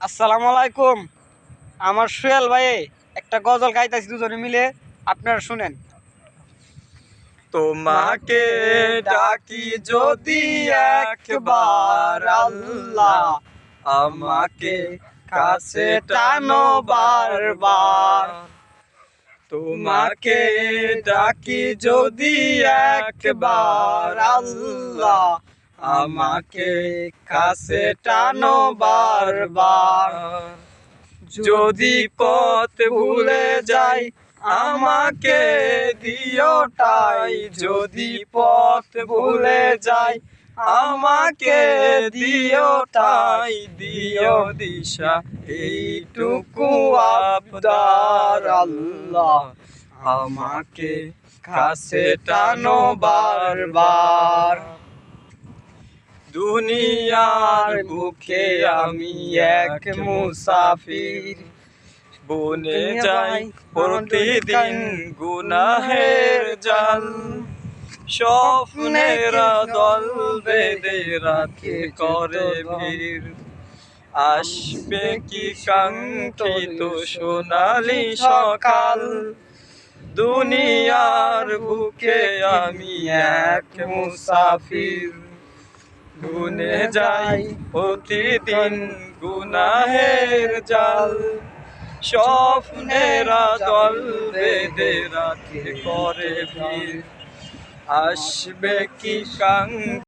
আসসালামু আলাইকুম। আমার সোহেল ভাই একটা গজল গাইতেছি দুজনে মিলে, আপনারা শুনেন। তোমাকে ডাকি যদি একবার আল্লাহ, আমাকে কাছে টানো বারবার। তোমাকে ডাকি যদি একবার আল্লাহ, আমাকে কাছে টানো বারবার। যদি পথ ভুলে যাই আমাকে দিও ঠাই, যদি পথ ভুলে যাই আমাকে দিও ঠাই, দিও দিশা এইটুকু আবদার আল্লাহ, আমাকে কাছে টানো বারবার। দুনিয়ার বুকে আমি এক মুসাফির, বনে যাই প্রতিদিন গুনাহের জাল। স্বপ্নেরা দল বেঁধে রাতে করে ভিড়, আসবে কি কাঙ্ক্ষিত সোনালি সকাল। দুনিয়ার বুকে আমি এক মুসাফির, বনে যাই প্রতিদিন গুনাহের জাল। স্বপ্নেরা দল বেঁধে রাতে করে ভিড়, আসবে কি